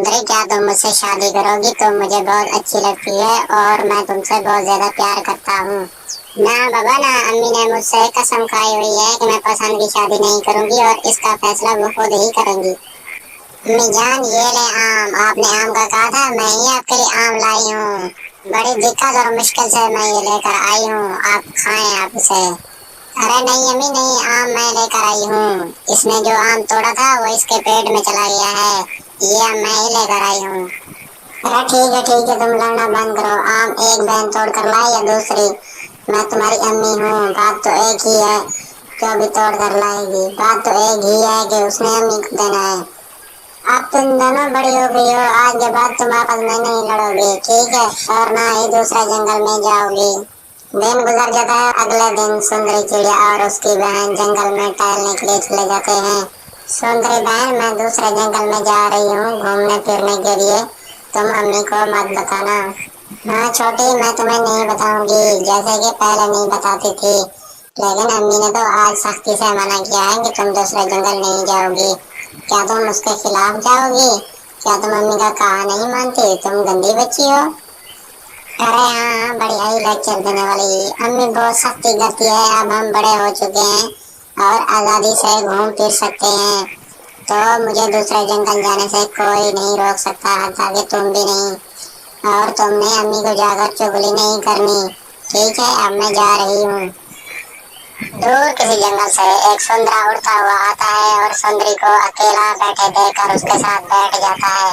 सुंदरी, क्या तुम मुझसे शादी करोगी? तुम मुझे बहुत अच्छी लगती है और मैं तुमसे बहुत ज्यादा प्यार करता हूँ। ना बाबा ना, अम्मी ने मुझसे कसम खाई हुई है कि मैं पसंद की शादी नहीं करूंगी और इसका फैसला वो खुद ही करेंगी। अम्मी जान, ये ले आम। आपने आम का कहा था, मैं ही आपके लिए आम लाई हूँ। बड़ी दिक्कत और मुश्किल से मैं ये लेकर आई हूँ, आप खाएं आप इसे। अरे नहीं अम्मी नहीं, आम मैं लेकर आई हूँ। इसने जो आम तोड़ा था वो इसके पेट में चला गया है, ये आम मैं ही लेकर आई हूँ। अरे ठीक है, तुम लड़ना बंद करो। आम एक बहन तोड़ कर लाई या दूसरी? मैं तुम्हारी अम्मी हूँ, बात तो एक ही है। जो भी तोड़ कर लाएगी, बात तो एक ही है कि उसने अम्मी को देना है। अब तुम दोनों बड़ी हो गई हो, आज के बाद तुम आपस में नहीं लड़ोगी, ठीक है? और ना ही दूसरे जंगल में जाओगी। दिन गुजर जाता है। अगले दिन सुंदरी चिड़िया और उसकी बहन जंगल में टहलने के लिए चले जाते हैं। सुंदरी बहन, मैं दूसरे जंगल में जा रही हूँ घूमने फिरने के लिए, तुम अम्मी को मत बताना। हाँ छोटी, मैं तुम्हें नहीं बताऊंगी, जैसे कि पहले नहीं बताती थी। लेकिन अम्मी ने तो आज सख्ती से मना किया है कि तुम दूसरे जंगल नहीं जाओगी। क्या तुम उसके खिलाफ जाओगी? क्या तुम अम्मी का कहा नहीं मानती? तुम गंदी बच्ची हो। अरे हाँ, बढ़िया ही लेक्चर देने वाली। अम्मी बहुत सख्ती करती है, अब हम बड़े हो चुके हैं और आज़ादी से घूम फिर सकते हैं, तो मुझे दूसरे जंगल जाने से कोई नहीं रोक सकता, ताकि तुम भी नहीं। और तुमने अम्मी को जाकर चुगली नहीं करनी, ठीक है? अब मैं जा रही हूँ। दूर किसी जंगल से एक सुंदरा उड़ता हुआ आता है और सुंदरी को अकेला बैठे देखकर उसके साथ बैठ जाता है।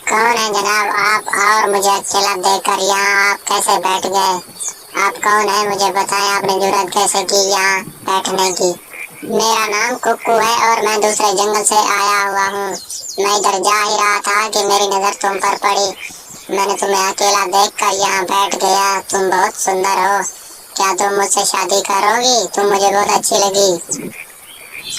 कौन है जनाब आप, और मुझे अकेला देखकर यहाँ आप कैसे बैठ गए? आप कौन है मुझे बताएं, आपने जुर्रत कैसे की यहाँ बैठने की? मेरा नाम कुक्कू है और मैं दूसरे जंगल से आया हुआ हूँ। मैं इधर जा ही रहा था कि मेरी नजर तुम पर पड़ी। मैंने तुम्हें अकेला देखकर यहाँ बैठ गया। तुम बहुत सुंदर हो, क्या तुम मुझसे शादी करोगी? तुम मुझे बहुत अच्छी लगी।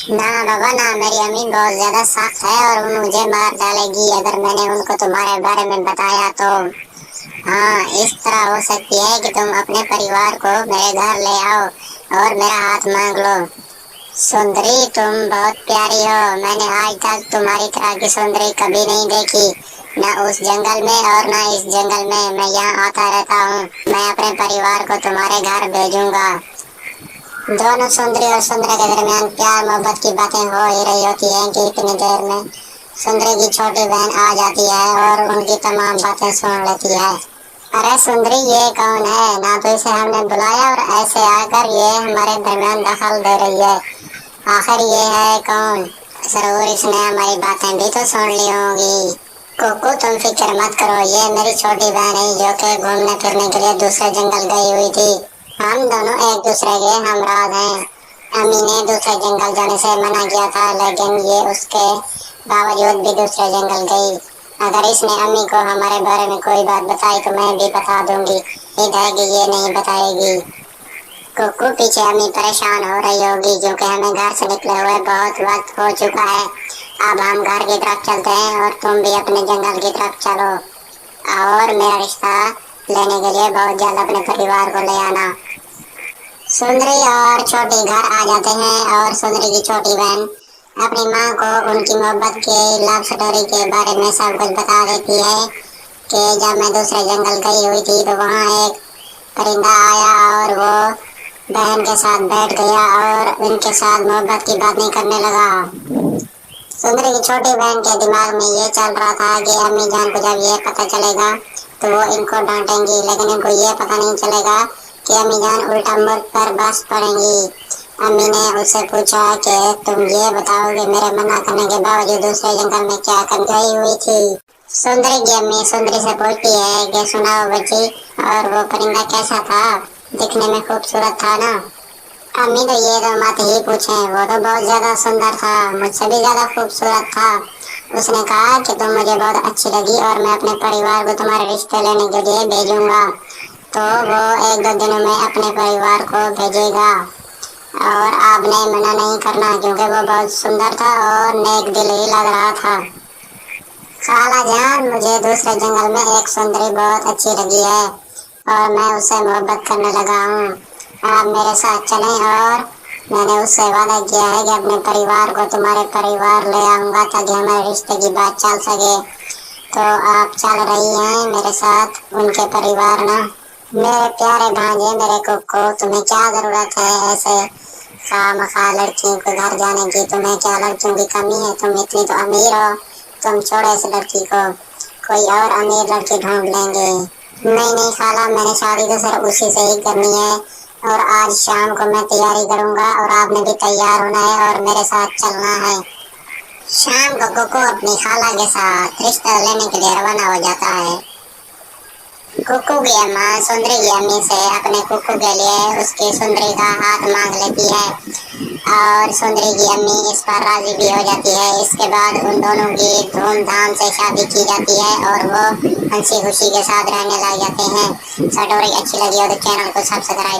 ना बाबा ना, मेरी अम्मी बहुत ज्यादा सख्त है और वो मुझे मार डालेगी अगर मैंने उनको तुम्हारे बारे में बताया तो। हाँ, इस तरह हो सकती है कि तुम अपने परिवार को मेरे घर ले आओ और मेरा हाथ मांग लो। सुंदरी, तुम बहुत प्यारी हो, मैंने आज तक तुम्हारी तरह की सुंदरी कभी नहीं देखी, न उस जंगल में और न इस जंगल में। मैं यहाँ आता रहता हूँ, मैं अपने परिवार को तुम्हारे घर भेजूंगा। दोनों सुंदरी और सुंदरा के दरमियान प्यार मोहब्बत की बातें हो ही रही होती हैं कि इतनी देर में सुंदरी की छोटी बहन आ जाती है और उनकी तमाम बातें सुन लेती है। अरे सुंदरी, ये कौन है? ना तो इसे हमने बुलाया और ऐसे आकर ये हमारे दरमियान दखल दे रही है। आखिर ये है कौन? जरूर इसने हमारी बातें भी तो सुन ली होंगी। कोको, तुम फिक्र मत करो, ये मेरी छोटी बहन है जो कि घूमने फिरने के लिए दूसरे जंगल गई हुई थी। हम दोनों एक दूसरे के हमराज हैं। अम्मी ने दूसरे जंगल जाने से मना किया था, लेकिन ये उसके बावजूद भी दूसरे जंगल गई। अगर इसने अम्मी को हमारे बारे में कोई बात बताई तो मैं भी बता दूंगी। उम्मीद है कि ये नहीं बताएगी। कुकू, पीछे अम्मी परेशान हो रही होगी क्योंकि हमें घर से निकले हुए बहुत वक्त हो चुका है। अब हम घर की तरफ चलते हैं और तुम भी अपने जंगल की तरफ चलो और मेरा रिश्ता लेने के लिए बहुत जल्द अपने परिवार को ले आना। सुंदरी और छोटी घर आ जाते हैं और सुंदरी की छोटी बहन अपनी माँ को उनकी मोहब्बत के लव स्टोरी के बारे में सब कुछ बता देती है कि जब मैं दूसरे जंगल गई हुई थी तो वहाँ एक परिंदा आया और वो बहन के साथ बैठ गया और उनके साथ मोहब्बत की बातें करने लगा। सुंदरी की छोटी बहन के दिमाग में ये चल रहा था कि अम्मी जान को जब ये पता चलेगा तो वो इनको डांटेंगी, लेकिन इनको ये पता नहीं चलेगा कि अम्मी जान उल्टा मुड़ पर बस पड़ेंगी। अम्मी ने उससे पूछा कि तुम ये बताओ कि मेरे मना करने के बावजूद दूसरे जंगल में क्या कर गई हुई थी? सुंदरी की अम्मी सुंदरी से पूछती है कि सुनाओ बच्ची, और वो परिंदा कैसा था? दिखने में खूबसूरत था ना? अम्मी तो ये तो मत ही पूछे, वो तो बहुत ज्यादा सुंदर था, मुझसे भी ज्यादा खूबसूरत था। उसने कहा कि तुम मुझे बहुत अच्छी लगी और मैं अपने परिवार को तुम्हारे रिश्ते लेने के लिए भेजूंगा। तो वो एक दो दिनों में अपने परिवार को भेजेगा और आपने मना नहीं करना क्योंकि वो बहुत सुंदर था और नेक दिल ही लग रहा था। खाला जान, मुझे दूसरे जंगल में एक सुंदरी बहुत अच्छी लगी है और मैं उससे मोहब्बत करने लगा हूँ। आप मेरे साथ चलें और मैंने उससे वादा किया है कि अपने परिवार को तुम्हारे परिवार ले आऊंगा ताकि हमारे रिश्ते की बात चल सके। तो आप चल रही हैं मेरे साथ उनके परिवार ना। मेरे प्यारे भांजे, मेरे कुक्को, तुम्हें क्या जरूरत है ऐसे खामखा लड़कियों के घर जाने की? तुम्हें क्या लड़कियों की कमी है? तुम इतनी तो अमीर हो, तुम छोड़ो इस लड़की को, कोई और अमीर लड़की ढूंढ लेंगे। नहीं नहीं खाला, मैंने शादी तो सिर्फ उसी से ही करनी है और आज शाम को मैं तैयारी करूंगा और आपने भी तैयार होना है और मेरे साथ चलना है। शाम को कुकू अपनी खाला के साथ रिश्ता लेने के लिए रवाना हो जाता है। कुकू की अम्मा सुंदरी की अम्मी से अपने कुकू के लिए उसकी सुंदरी का हाथ मांग लेती है और सुंदरी की अम्मी इस पर राजी भी हो जाती है। इसके बाद उन दोनों की धूमधाम से शादी की जाती है और वो हंसी खुशी के साथ रहने लग जाते हैं। स्टोरी अच्छी लगी हो तो चैनल को सब्सक्राइब